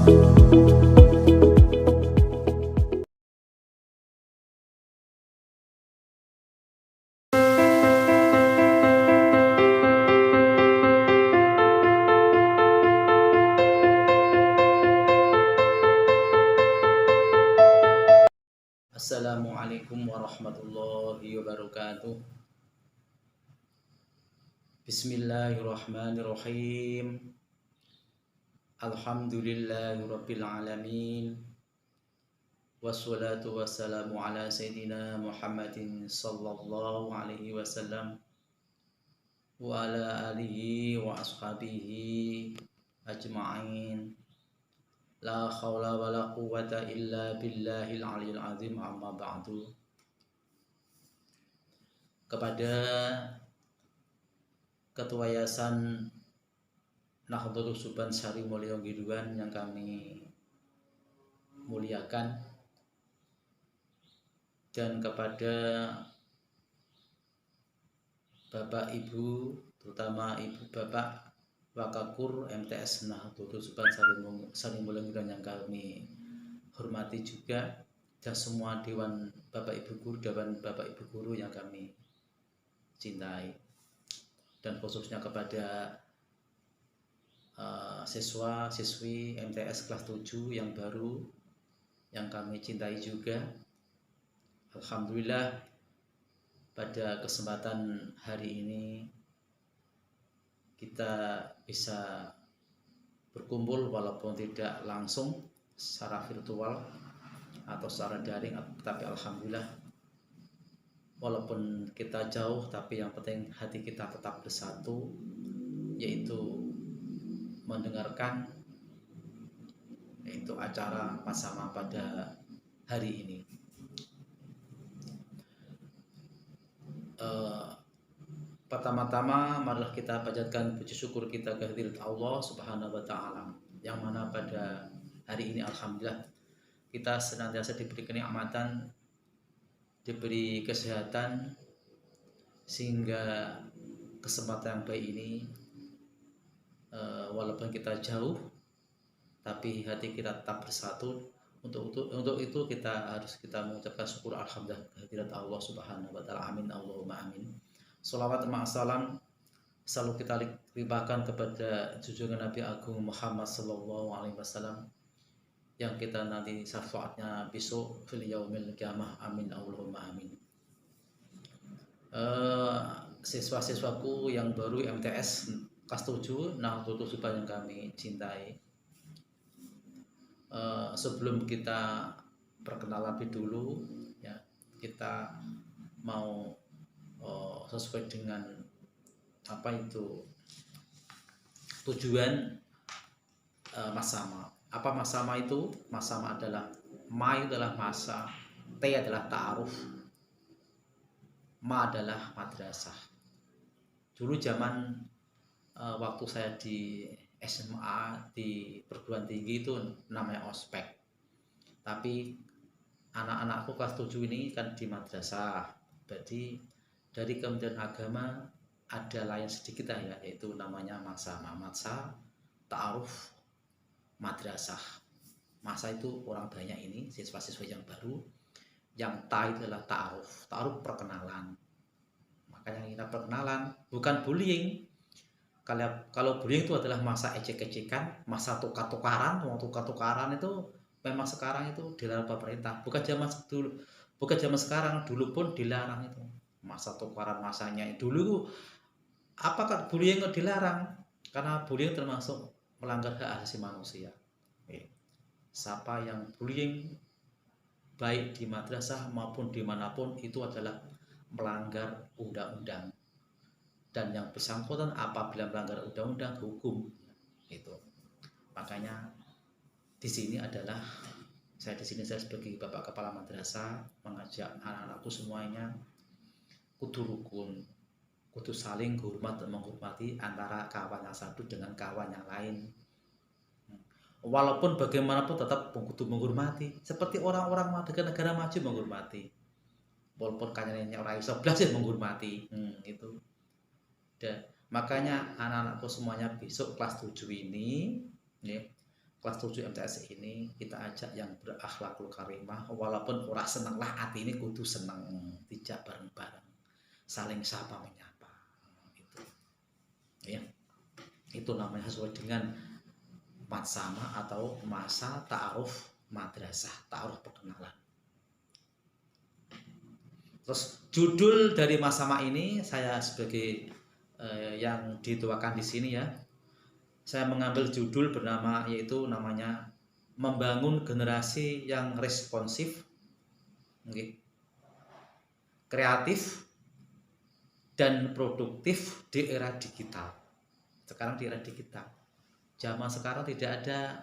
Assalamualaikum warahmatullahi wabarakatuh. Bismillahirrahmanirrahim. Alhamdulillahirabbil alamin. Wassalatu wassalamu ala sayyidina Muhammadin sallallahu alaihi wasallam wa ala alihi wa ashabihi ajma'in. La haula wa la quwwata illa billahil aliyil azim, amma ba'du. Kepada Ketua Yayasan Nahdlatul Suban Sari Mulyo Giduan yang kami muliakan, dan kepada Bapak Ibu, terutama Ibu Bapak Wakakur MTS Nahdlatul Suban Sari Mulyo Giduan yang kami hormati juga, dan semua dewan Bapak Ibu Guru, dewan Bapak Ibu Guru yang kami cintai, dan khususnya kepada siswa-siswi MTS kelas 7 yang baru yang kami cintai juga. Alhamdulillah, pada kesempatan hari ini kita bisa berkumpul walaupun tidak langsung secara virtual atau secara daring, tapi alhamdulillah walaupun kita jauh, tapi yang penting hati kita tetap bersatu, yaitu mendengarkan acara Masama pada hari ini. Pertama-tama marilah kita panjatkan puji syukur kita kehadirat Allah Subhanahu wa taala, yang mana pada hari ini alhamdulillah kita senantiasa diberi kenikmatan, diberi kesehatan, sehingga kesempatan yang baik ini, walaupun kita jauh tapi hati kita tetap bersatu. Untuk itu kita harus mengucapkan syukur alhamdulillah kehadirat Allah Subhanahu wa taala. Amin Allahumma amin. Shalawat dan salam selalu kita limpahkan kepada junjungan Nabi Agung Muhammad sallallahu alaihi wasallam, yang kita nanti syafaatnya besok fil yaumil qiyamah. Amin Allahumma amin. Siswa-siswaku yang baru MTS kelas 7 Nahdlatul Suban yang kami cintai, sebelum kita perkenalan lebih dulu ya, kita mau sesuai dengan apa itu tujuan Masama. Apa Masama itu? Masama adalah Ma adalah masa, T adalah ta'aruf, Ma adalah madrasah. Dulu zaman waktu saya di SMA, di perguruan tinggi, itu namanya ospek. Tapi anak-anakku kelas 7 ini kan di madrasah. Jadi dari Kementerian Agama ada lain sedikit ya, yaitu namanya Masama, Masa, Ta'aruf, Madrasah. Masa itu orang banyak ini, siswa-siswa yang baru. Yang Ta itu adalah Ta'aruf. Ta'aruf perkenalan. Makanya kita perkenalan, bukan bullying. Kalau bullying itu adalah masa ejek-ejekan, masa tukar-tukaran. Tukar-tukaran itu memang sekarang itu dilarang pemerintah. Bukan zaman sekarang, dulu pun dilarang itu. Masa tukaran masanya dulu, apakah bullying itu dilarang? Karena bullying termasuk melanggar hak asasi manusia. Siapa yang bullying baik di madrasah maupun dimanapun itu adalah melanggar undang-undang, dan yang bersangkutan apabila melanggar undang-undang hukum itu. Makanya di sini saya sebagai bapak kepala madrasah mengajak anak-anakku semuanya kudu rukun, kudu saling hormat dan menghormati antara kawan yang satu dengan kawan yang lain. Walaupun bagaimanapun tetap kudu menghormati, seperti orang-orang negara maju menghormati. Walaupun kayaknya orang iso blas menghormati, itu. Dan makanya anak-anakku semuanya besok kelas 7 ini ya, kelas 7 MTS ini kita ajak yang berakhlakul karimah, walaupun ora seneng lah hati ini kudu seneng, tidak bareng-bareng, saling sapa menyapa. Itu ya, itu namanya sesuai dengan matsama atau masa ta'aruf madrasah, ta'aruf perkenalan. Terus judul dari masama ini saya sebagai yang dituakan di sini ya, saya mengambil judul bernama, yaitu namanya membangun generasi yang responsif, kreatif dan produktif di era digital. Sekarang di era digital, zaman sekarang tidak ada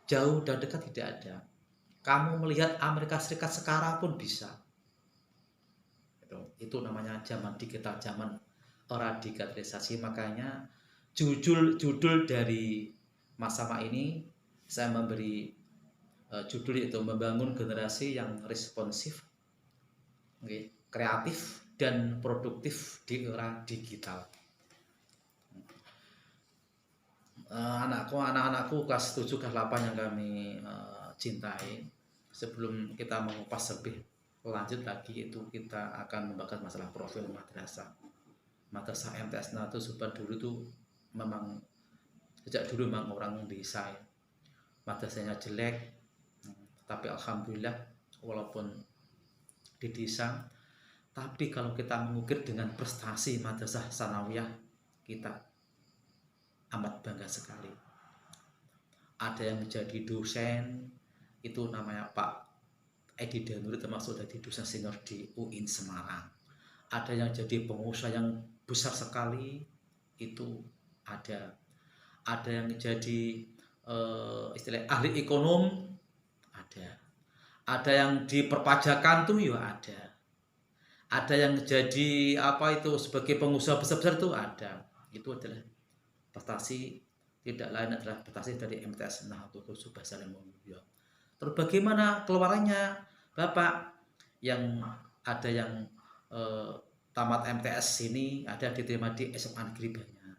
jauh dan dekat, tidak ada. Kamu melihat Amerika Serikat sekarang pun bisa. Itu namanya zaman digital, zaman era digitalisasi. Makanya judul dari masama ini saya memberi judul itu membangun generasi yang responsif, kreatif dan produktif di era digital. Anak-anakku kelas 7 kelas 8 yang kami cintai, sebelum kita mengupas lebih lanjut lagi, itu kita akan membahas masalah profil madrasah MTS Nahdlatul Subhan. Dulu itu memang sejak dulu memang orang desa ya, madrasahnya jelek, tapi alhamdulillah walaupun di desa, tapi kalau kita mengukir dengan prestasi madrasah sanawiyah, kita amat bangga sekali. Ada yang menjadi dosen, itu namanya Pak Edi Danuri, termasuk dari dosen senior di UIN Semarang. Ada yang jadi pengusaha yang besar sekali, itu ada yang jadi istilah ahli ekonom, ada yang di perpajakan tuh ya ada yang jadi apa itu sebagai pengusaha besar-besar tuh ada. Itu adalah prestasi, tidak lain adalah prestasi dari MTS Nahdlatul Subhan Salimullah. Terus bagaimana keluarnya Bapak? Yang ada yang tamat MTS ini, ada diterima di SMA negeri banyak,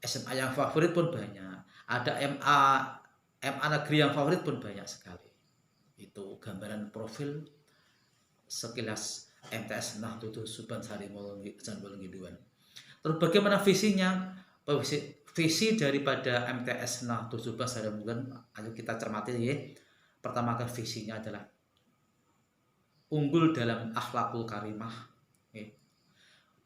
SMA yang favorit pun banyak, ada MA negeri yang favorit pun banyak sekali. Itu gambaran profil sekilas MTS Nahdlatul Subhan Salimullah. Terus bagaimana visinya? Visi daripada MTS Nahdlatul Subhan Salimullah, ayo kita cermati ya. Pertama kali visinya adalah unggul dalam akhlakul karimah,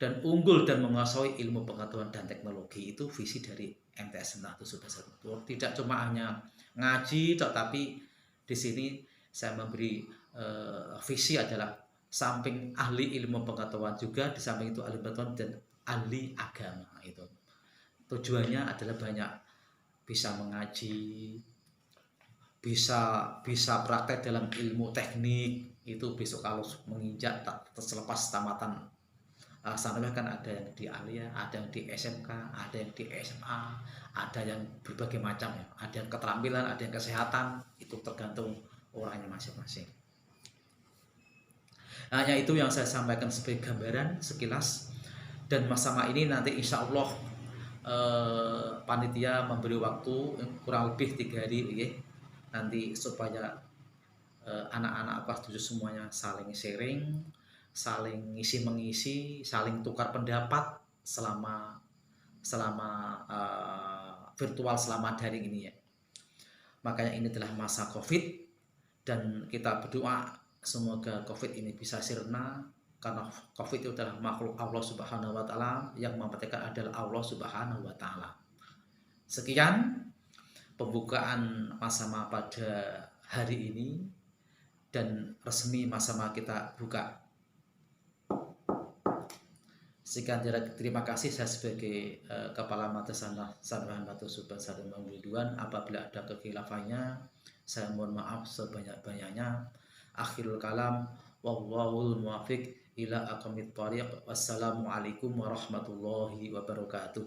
dan unggul dan menguasai ilmu pengetahuan dan teknologi. Itu visi dari MTS Nahdlatul Subhan Salimullah. Tidak cuma hanya ngaji, tetapi di sini saya memberi visi adalah samping ahli ilmu pengetahuan juga, di samping itu ahli pengetahuan dan ahli agama. Itu tujuannya adalah banyak bisa mengaji, bisa praktek dalam ilmu teknik. Itu besok kalau menginjak selepas tamatan sanawiyah kan ada yang di Alia, ada yang di SMK, ada yang di SMA, ada yang berbagai macam ya. Ada yang keterampilan, ada yang kesehatan, itu tergantung orangnya masing-masing. Hanya itu yang saya sampaikan sebagai gambaran sekilas. Dan masama ini nanti insya Allah panitia memberi waktu kurang lebih 3 hari ya, nanti supaya anak-anak kelas 7 semuanya saling sharing, saling ngisi-mengisi, saling tukar pendapat selama virtual, selama daring ini ya. Makanya ini adalah masa COVID, dan kita berdoa semoga COVID ini bisa sirna, karena COVID itu adalah makhluk Allah Subhanahu wa Ta'ala, yang memperhatikan adalah Allah Subhanahu wa Ta'ala. Sekian pembukaan masama pada hari ini, dan resmi masama kita buka. Sekian, terima kasih. Saya sebagai Kepala Madrasah Nahdlatul Subhan Salimullah, apabila ada kekhilafahnya saya mohon maaf sebanyak-banyaknya. Akhirul kalam, wallahul muwaffiq ila aqwamit thoriq. Wassalamualaikum warahmatullahi wabarakatuh.